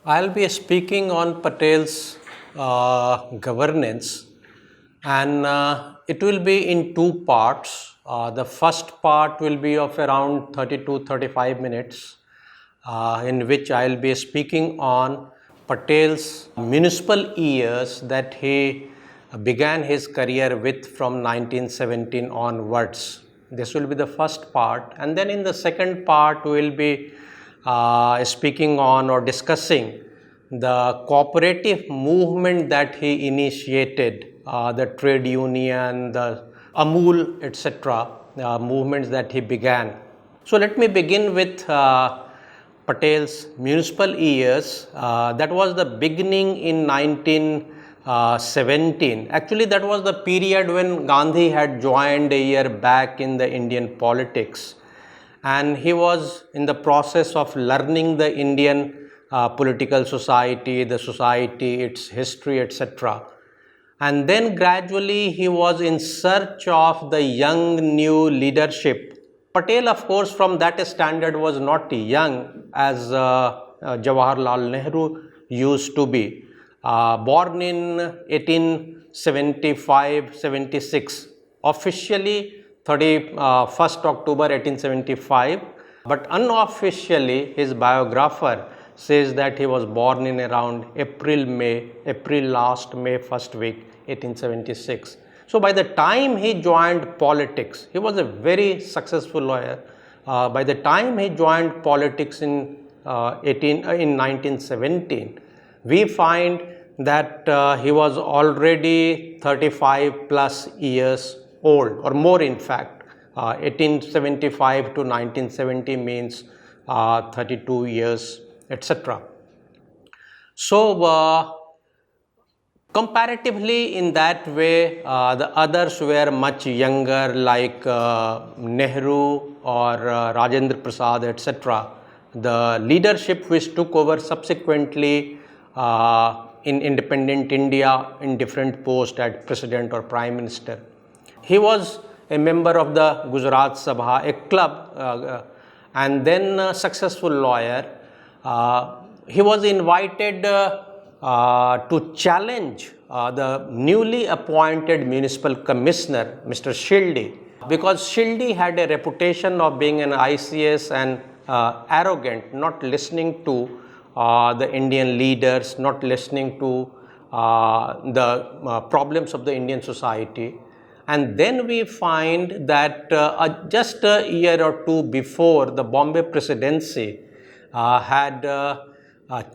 I'll be speaking on Patel's governance, and it will be in two parts. The first part will be of around 30 to 35 minutes, in which I'll be speaking on Patel's municipal years that he began his career with from 1917 onwards. This will be the first part, and then in the second part, we will be speaking on or discussing the cooperative movement that he initiated, the trade union, the Amul, etc., movements that he began. So let me begin with Patel's municipal years. That was the beginning in 1917. Actually, that was the period when Gandhi had joined a year back in the Indian politics, and he was in the process of learning the Indian political society, the society, its history, etc. And then gradually he was in search of the young new leadership. Patel, of course, from that standard was not young as Jawaharlal Nehru used to be. Born in 1875-76, officially 31st October 1875, but unofficially his biographer says that he was born in around April last May first week 1876. So by the time he joined politics, he was a very successful lawyer. By the time he joined politics in 1917, we find that he was already 35 plus years old, or more in fact. 1875 to 1970 means 32 years, etc. So comparatively in that way, the others were much younger, like Nehru or Rajendra Prasad, etc. The leadership which took over subsequently in independent India in different posts as president or prime minister. He was a member of the Gujarat Sabha, a club, and then a successful lawyer. He was invited to challenge the newly appointed municipal commissioner, Mr. Shildi, because Shildi had a reputation of being an ICS and arrogant, not listening to the Indian leaders, not listening to the problems of the Indian society. And then we find that just a year or two before, the Bombay presidency had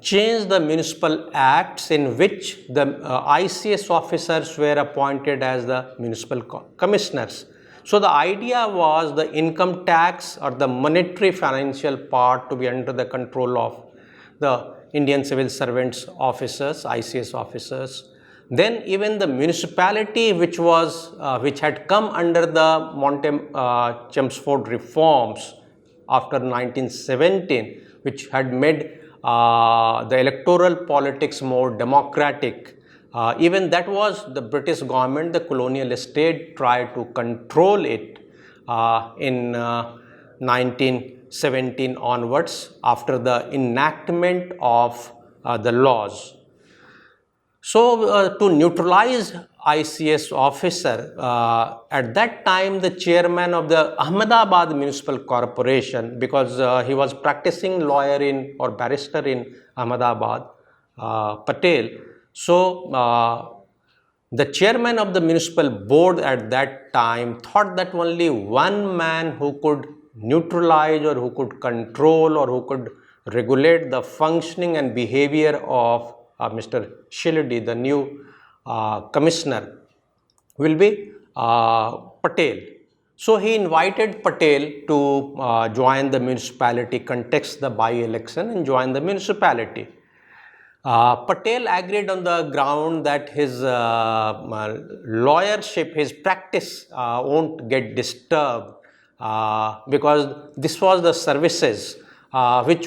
changed the municipal acts in which the ICS officers were appointed as the municipal commissioners. So the idea was the income tax or the monetary financial part to be under the control of the Indian civil servants officers, ICS officers. Then even the municipality which had come under the Chelmsford reforms after 1917, which had made the electoral politics more democratic. Even that was the British government, the colonial state tried to control it in 1917 onwards after the enactment of the laws. So to neutralize ICS officer, at that time the chairman of the Ahmedabad Municipal Corporation, because he was practicing lawyer in or barrister in Ahmedabad, Patel. So the chairman of the municipal board at that time thought that only one man who could neutralize or who could control or who could regulate the functioning and behavior of Mr. Shildi, the new commissioner, will be Patel. So he invited Patel to join the municipality, contest the by-election and join the municipality. Patel agreed on the ground that his lawyership, his practice won't get disturbed because this was the services which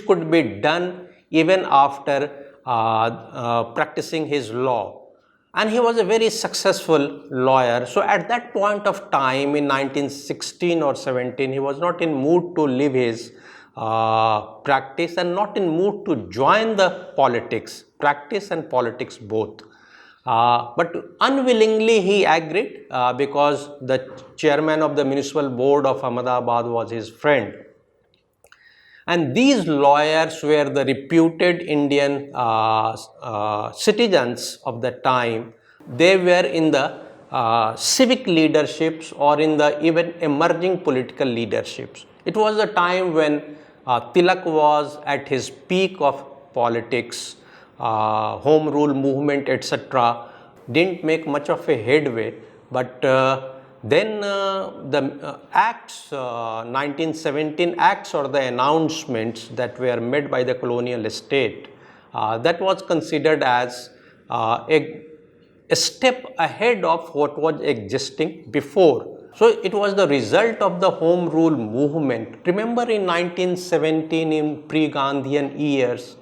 could be done even after practicing his law. And he was a very successful lawyer. So at that point of time in 1916 or 17, he was not in mood to leave his practice and not in mood to join the politics, practice and politics both. But unwillingly he agreed because the chairman of the municipal board of Ahmedabad was his friend. And these lawyers were the reputed Indian citizens of the time. They were in the civic leaderships or in the even emerging political leaderships. It was a time when Tilak was at his peak of politics, home rule movement, etc. Didn't make much of a headway, but then the acts, 1917 acts or the announcements that were made by the colonial state, that was considered as a step ahead of what was existing before. So it was the result of the home rule movement. Remember in 1917, in pre-Gandhian years,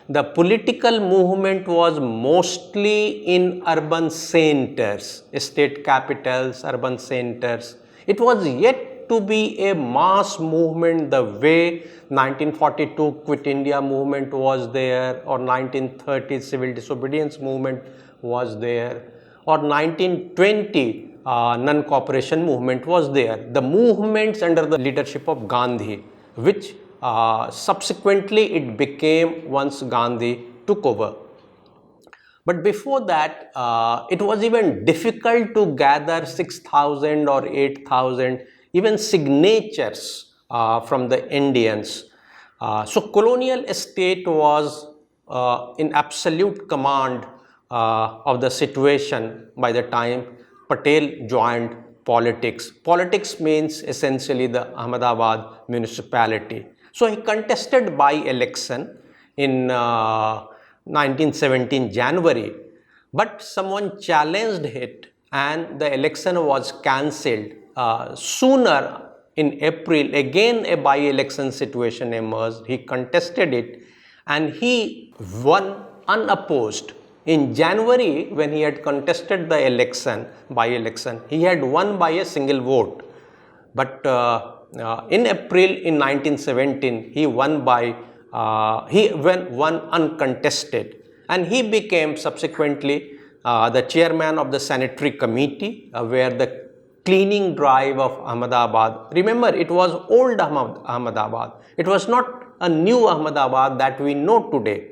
the political movement was mostly in urban centers, state capitals, urban centers. It was yet to be a mass movement the way 1942 Quit India movement was there, or 1930 civil disobedience movement was there, or 1920 non-cooperation movement was there. The movements under the leadership of Gandhi, which subsequently it became once Gandhi took over. But before that, it was even difficult to gather 6,000 or 8,000 even signatures from the Indians. So colonial state was in absolute command of the situation by the time Patel joined politics. Politics means essentially the Ahmedabad municipality. So he contested by-election in 1917 January, but someone challenged it and the election was cancelled. Sooner in April, again a by-election situation emerged. He contested it and he won unopposed. In January, when he had contested the election, by-election, he had won by a single vote. But in April in 1917, he won uncontested, and he became subsequently the chairman of the sanitary committee, where the cleaning drive of Ahmedabad. Remember, it was old Ahmedabad. It was not a new Ahmedabad that we know today.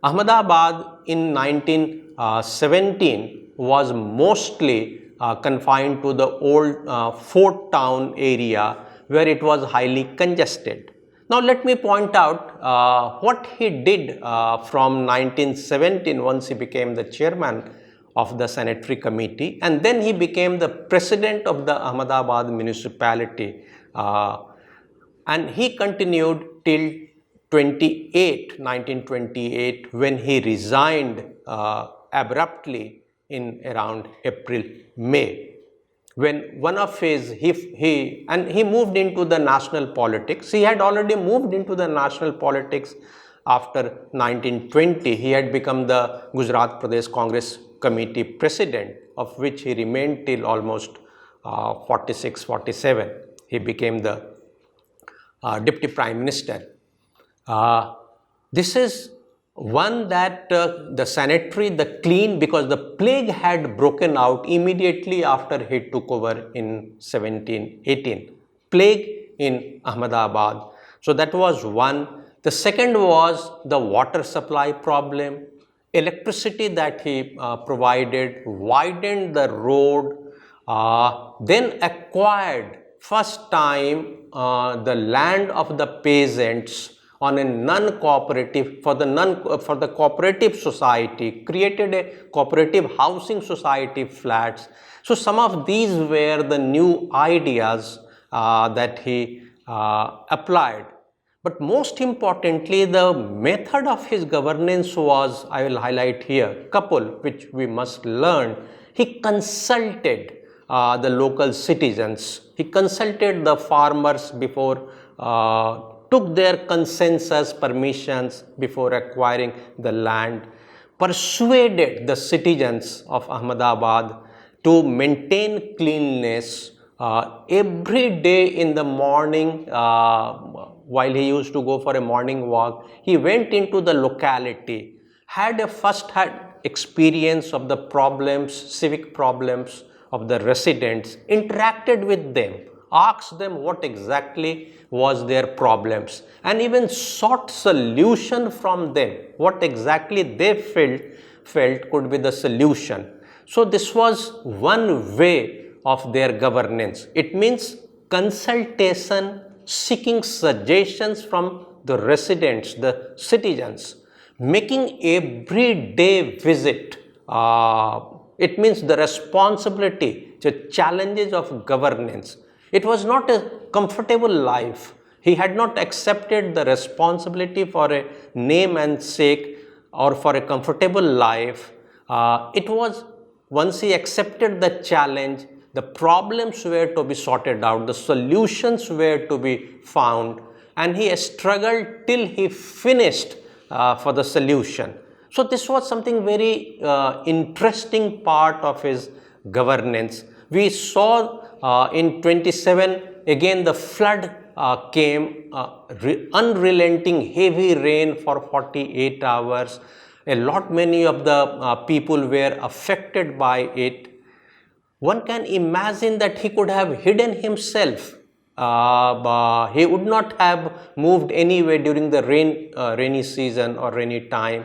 Ahmedabad in 1917 was mostly confined to the old Fort Town area, where it was highly congested. Now let me point out what he did from 1917 once he became the chairman of the sanitary committee, and then he became the president of the Ahmedabad municipality, and he continued till 1928, when he resigned abruptly in around April, May, when one of his, he moved into the national politics. He had already moved into the national politics after 1920. He had become the Gujarat Pradesh Congress Committee president, of which he remained till almost 46, 47. He became the deputy prime minister. This is one that the sanitary, the clean, because the plague had broken out immediately after he took over in 1718. Plague in Ahmedabad. So that was one. The second was the water supply problem. Electricity that he provided, widened the road, then acquired first time the land of the peasants on a non-cooperative, for the cooperative society, created a cooperative housing society flats. So some of these were the new ideas that he applied. But most importantly, the method of his governance was, I will highlight here, couple which we must learn. He consulted the local citizens. He consulted the farmers before, took their consensus permissions before acquiring the land, persuaded the citizens of Ahmedabad to maintain cleanliness, Every day in the morning, while he used to go for a morning walk, he went into the locality, had a first-hand experience of the problems, civic problems of the residents, interacted with them, asked them what exactly was their problems, and even sought solution from them, what exactly they felt could be the solution. So this was one way of their governance. It means consultation, seeking suggestions from the residents, the citizens, making everyday visit. It means the responsibility, the challenges of governance. It was not a comfortable life. He had not accepted the responsibility for a name and sake or for a comfortable life. It was once he accepted the challenge, the problems were to be sorted out, the solutions were to be found, and he struggled till he finished for the solution. So this was something very interesting part of his governance. We saw in 27 again the flood came, unrelenting heavy rain for 48 hours. A lot many of the people were affected by it. One can imagine that he could have hidden himself. He would not have moved anywhere during the rainy season or rainy time.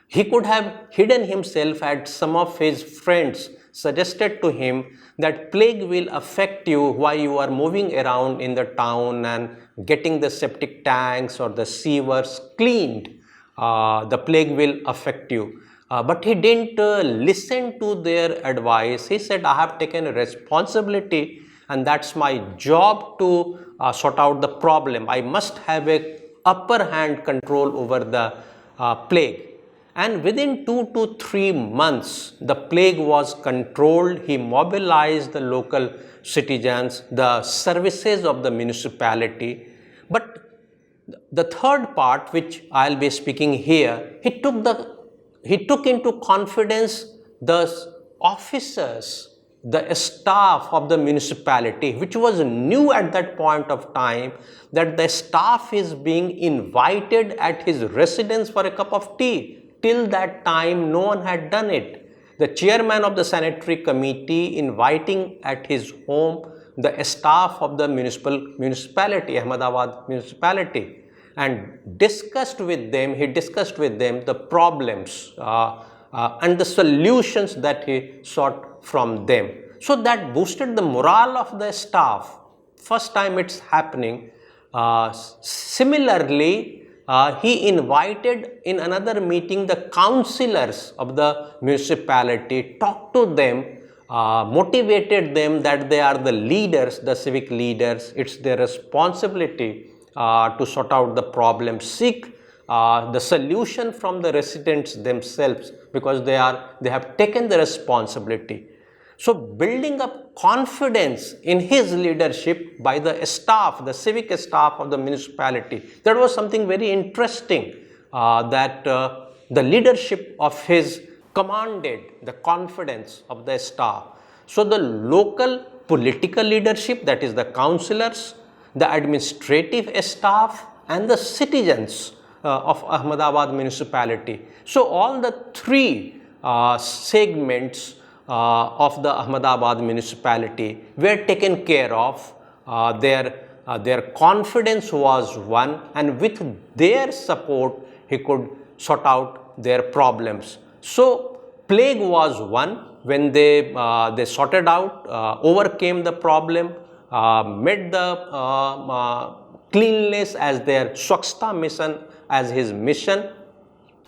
He could have hidden himself had some of his friends suggested to him that plague will affect you while you are moving around in the town and getting the septic tanks or the sewers cleaned. The plague will affect you. But he didn't listen to their advice. He said, I have taken a responsibility and that's my job to sort out the problem. I must have a upper hand control over the plague. And within 2 to 3 months, the plague was controlled. He mobilized the local citizens, the services of the municipality. But the third part, which I'll be speaking here, he took into confidence the officers, the staff of the municipality, which was new at that point of time, that the staff is being invited at his residence for a cup of tea. Till that time, no one had done it. The chairman of the sanitary committee inviting at his home the staff of the municipality, Ahmedabad municipality, and he discussed with them the problems and the solutions that he sought from them. So that boosted the morale of the staff. First time it's happening. Similarly, he invited in another meeting the councillors of the municipality, talked to them, motivated them that they are the leaders, the civic leaders. It's their responsibility to sort out the problem, seek the solution from the residents themselves, because they have taken the responsibility. So building up confidence in his leadership by the staff, the civic staff of the municipality, that was something very interesting, that the leadership of his commanded the confidence of the staff. So the local political leadership, that is the councillors, the administrative staff, and the citizens of Ahmedabad municipality. So all the three segments of the Ahmedabad municipality were taken care of. Their confidence was won, and with their support he could sort out their problems. So plague was won when they sorted out, overcame the problem, made the cleanliness as their Swachhta mission, as his mission,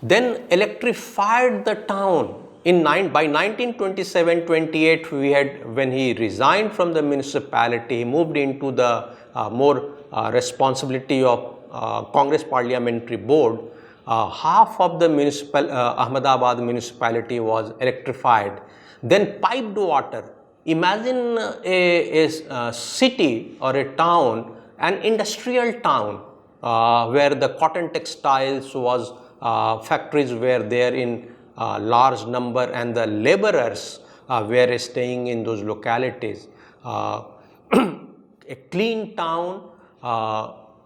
then electrified the town. By 1927-28, when he resigned from the municipality, he moved into the more responsibility of Congress Parliamentary Board. Half of the Ahmedabad municipality was electrified. Then piped water. Imagine a city or a town, an industrial town, where the cotton textiles was factories were there in large number, and the laborers were staying in those localities. a clean town,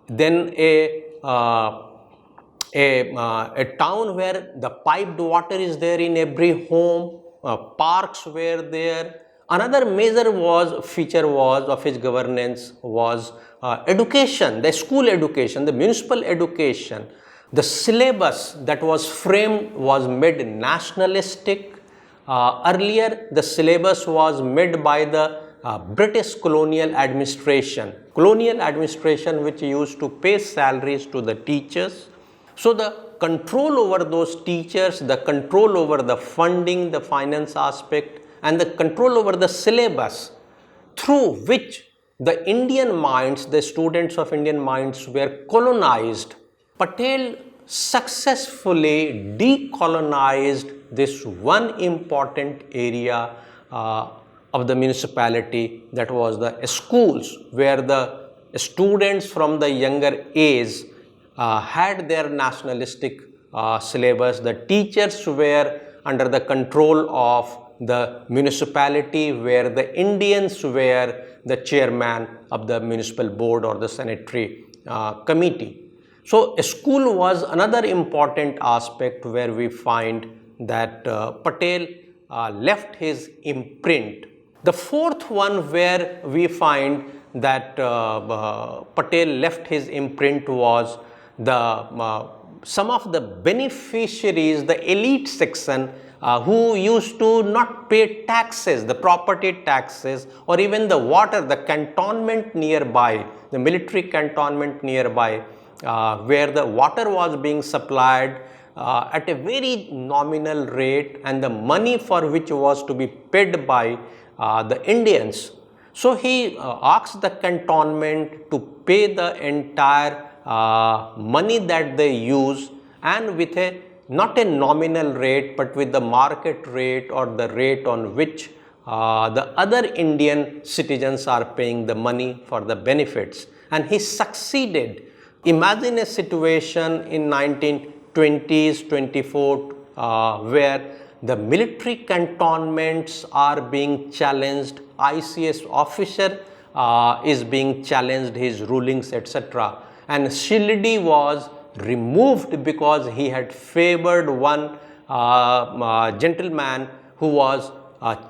then a town where the piped water is there in every home, parks were there. Another major feature of his governance was education, the school education, the municipal education. The syllabus that was framed was made nationalistic. Earlier, the syllabus was made by the British colonial administration which used to pay salaries to the teachers. So the control over those teachers, the control over the funding, the finance aspect, and the control over the syllabus through which the Indian minds, the students of Indian minds were colonized. Patel successfully decolonized this one important area of the municipality, that was the schools, where the students from the younger age had their nationalistic syllabus. The teachers were under the control of the municipality, where the Indians were the chairman of the municipal board or the sanitary committee. So, a school was another important aspect where we find that Patel left his imprint. The fourth one where we find that Patel left his imprint was some of the beneficiaries, the elite section, who used to not pay taxes, the property taxes, or even the water, the cantonment nearby, the military cantonment nearby, where the water was being supplied at a very nominal rate, and the money for which was to be paid by the Indians. So he asked the cantonment to pay the entire money that they use, and with not a nominal rate, but with the market rate or the rate on which the other Indian citizens are paying the money for the benefits. And he succeeded. Imagine a situation in 1920s, 24, where the military cantonments are being challenged, ICS officer is being challenged, his rulings, etc. And Shildi was removed because he had favored one gentleman who was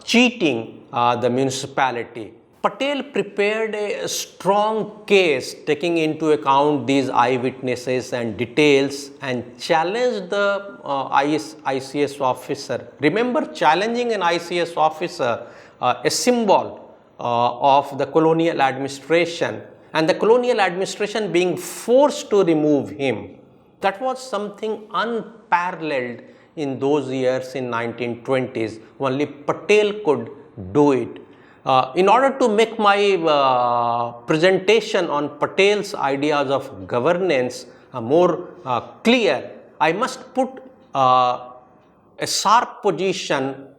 cheating the municipality. Patel prepared a strong case taking into account these eyewitnesses and details, and challenged the ICS officer. Remember, challenging an ICS officer, a symbol of the colonial administration, and the colonial administration being forced to remove him. That was something unparalleled in those years in 1920s. Only Patel could do it. In order to make my presentation on Patel's ideas of governance more clear, I must put a sharp position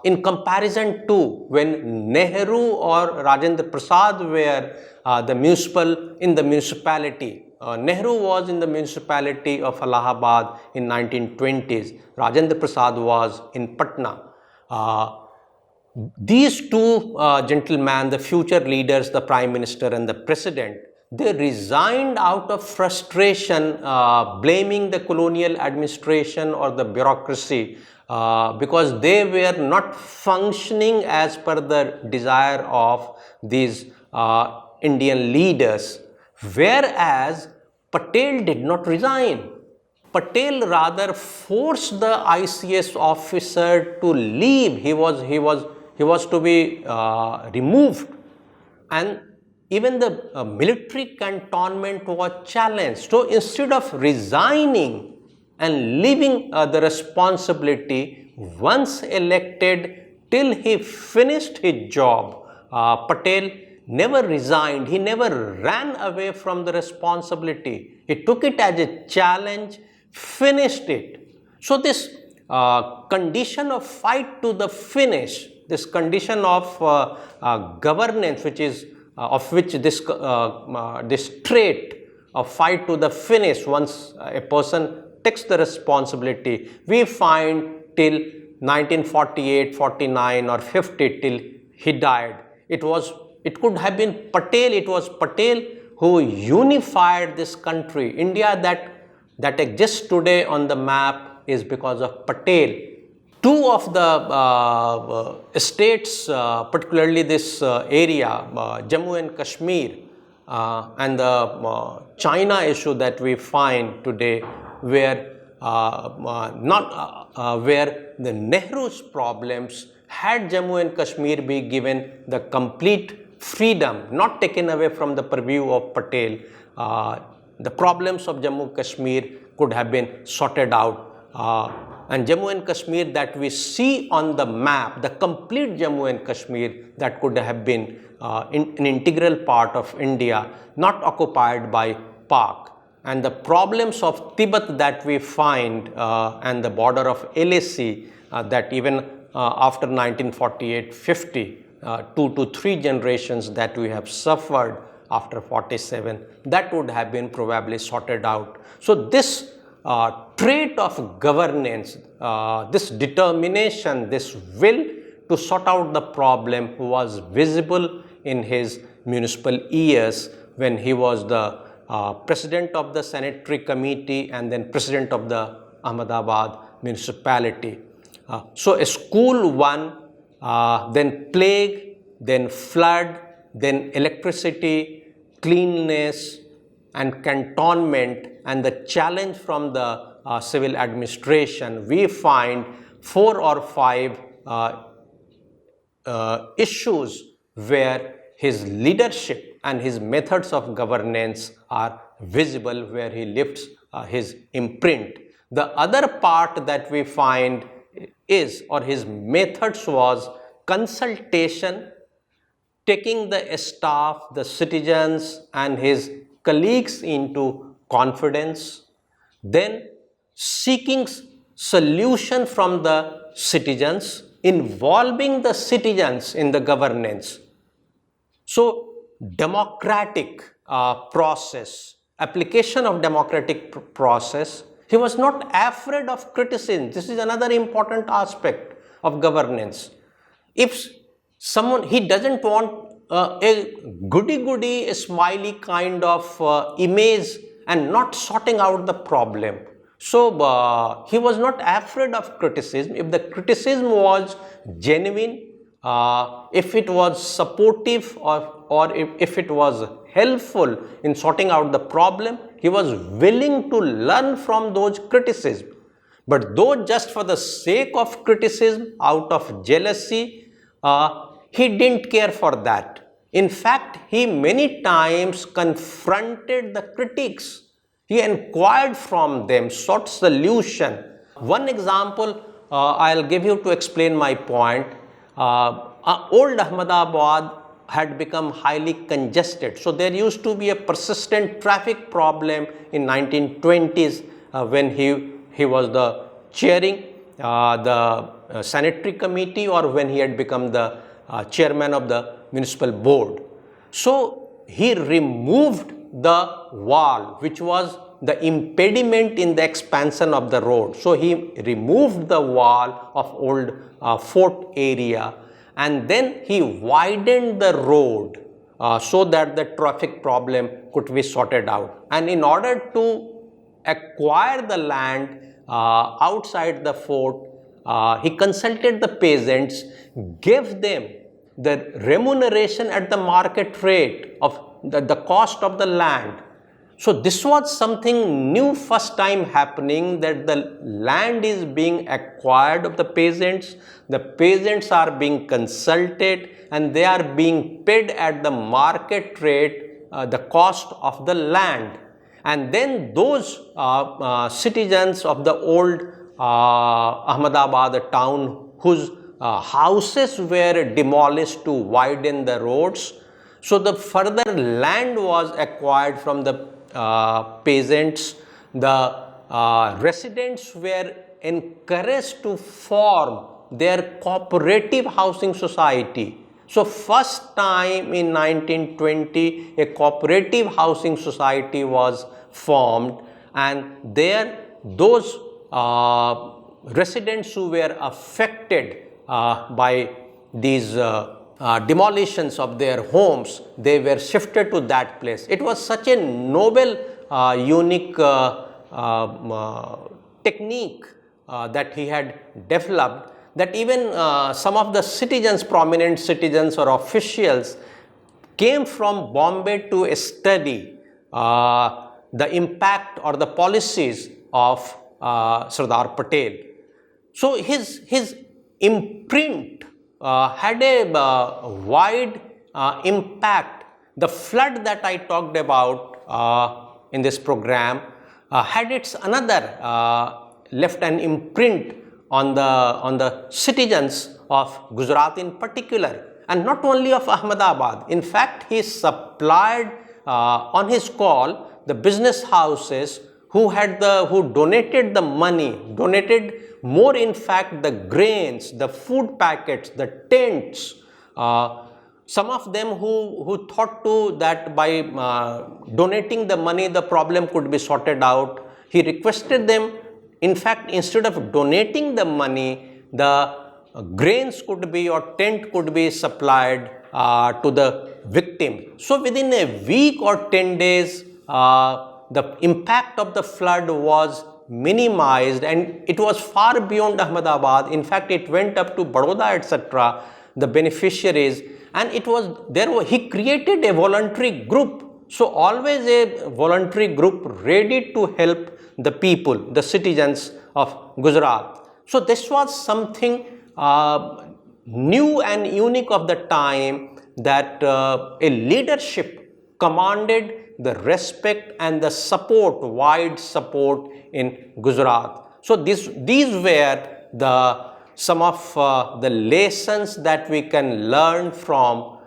in comparison to when Nehru or Rajendra Prasad were in the municipality. Nehru was in the municipality of Allahabad in 1920s. Rajendra Prasad was in Patna. These two gentlemen, the future leaders, the Prime Minister and the President, they resigned out of frustration, blaming the colonial administration or the bureaucracy because they were not functioning as per the desire of these Indian leaders. Whereas Patel did not resign. Patel rather forced the ICS officer to leave. He was to be removed, and even the military cantonment was challenged. So instead of resigning and leaving the responsibility, once elected, till he finished his job, Patel never resigned. He never ran away from the responsibility. He took it as a challenge, finished it. So this condition of fight to the finish, this condition of governance, which is of which this trait of fight to the finish, once a person takes the responsibility, we find till 1948, 49 or 50 till he died. It was It could have been Patel. It was Patel who unified this country. India that exists today on the map is because of Patel. Two of the states, particularly this area, Jammu and Kashmir, and the China issue that we find today, where where the Nehru's problems, had Jammu and Kashmir be given the complete freedom, not taken away from the purview of Patel, the problems of Jammu Kashmir could have been sorted out. And Jammu and Kashmir that we see on the map, the complete Jammu and Kashmir, that could have been an integral part of India, not occupied by Pak. And the problems of Tibet that we find and the border of LAC, that even after 1948-50, 2 to 3 generations that we have suffered after 47, that would have been probably sorted out. So this trait of governance, this determination, this will to sort out the problem was visible in his municipal years when he was the president of the sanitary committee and then president of the Ahmedabad municipality. So a school one, then plague, then flood, then electricity, cleanliness and cantonment, and the challenge from the civil administration. We find 4 or 5 issues where his leadership and his methods of governance are visible, where he lifts his imprint. The other part that we find is, or his methods was consultation, taking the staff, the citizens and his colleagues into confidence, then seeking solution from the citizens, involving the citizens in the governance. So democratic process, application of democratic process. He was not afraid of criticism. This is another important aspect of governance. If someone, he doesn't want a goody-goody, smiley kind of image and not sorting out the problem. So he was not afraid of criticism. If the criticism was genuine, if it was supportive, or if it was helpful in sorting out the problem, he was willing to learn from those criticisms. But though just for the sake of criticism, out of jealousy, he didn't care for that. In fact, he many times confronted the critics. He inquired from them, sought solution. One example I'll give you to explain my point. Old Ahmedabad had become highly congested. So there used to be a persistent traffic problem in 1920s when he was the chairing the sanitary committee, or when he had become the chairman of the municipal board. So he removed the wall which was the impediment in the expansion of the road. So he removed the wall of old fort area, and then he widened the road so that the traffic problem could be sorted out. And in order to acquire the land outside the fort, he consulted the peasants, gave them the remuneration at the market rate of the cost of the land. So this was something new, first time happening, that the land is being acquired of the peasants are being consulted, and they are being paid at the market rate, the cost of the land. And then those citizens of the old Ahmedabad town, whose houses were demolished to widen the roads, so the further land was acquired from the peasants. The residents were encouraged to form their cooperative housing society. So first time in 1920 a cooperative housing society was formed, and there those residents who were affected by these demolitions of their homes, they were shifted to that place. It was such a noble, unique technique that he had developed, that even some of the citizens, prominent citizens or officials, came from Bombay to study the impact or the policies of Sardar Patel. So his imprint had a wide impact. The flood that I talked about in this program had its another left an imprint on the citizens of Gujarat in particular, and not only of Ahmedabad. In fact, he supplied on his call the business houses who donated the money, donated more, in fact, the grains, the food packets, the tents. Some of them who thought to that by donating the money the problem could be sorted out. He requested them, in fact, instead of donating the money, the grains could be or tent could be supplied to the victim. So within a week or 10 days, the impact of the flood was minimized, and it was far beyond Ahmedabad. In fact, it went up to Baroda, etc., the beneficiaries, and he created a voluntary group. So always a voluntary group ready to help the people, the citizens of Gujarat. So this was something new and unique of the time, that a leadership commanded the respect and the support, wide support in Gujarat. So these were some of the lessons that we can learn from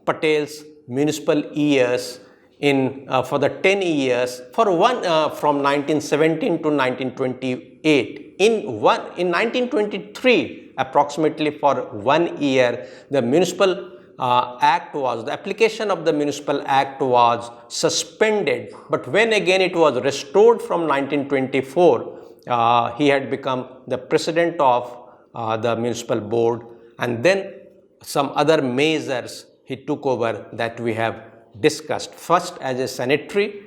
Patel's municipal years for the 10 years, from 1917 to 1928. In 1923, approximately for 1 year, the application of the municipal act was suspended, but when again it was restored from 1924, he had become the president of the municipal board, and then some other measures he took over that we have discussed, first as a sanitary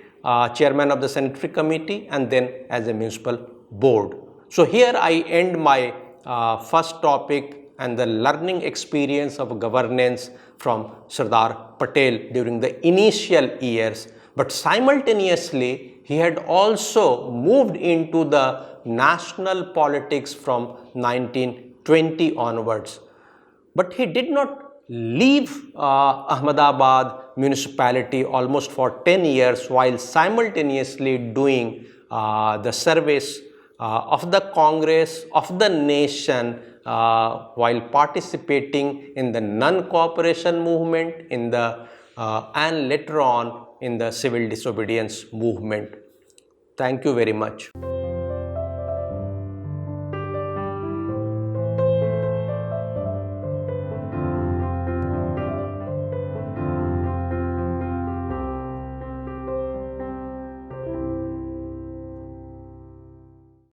chairman of the sanitary committee, and then as a municipal board. So here I end my first topic and the learning experience of governance from Sardar Patel during the initial years. But simultaneously, he had also moved into the national politics from 1920 onwards. But he did not leave Ahmedabad municipality almost for 10 years while simultaneously doing the service of the Congress, of the nation, while participating in the non-cooperation movement and later on in the civil disobedience movement. Thank you very much.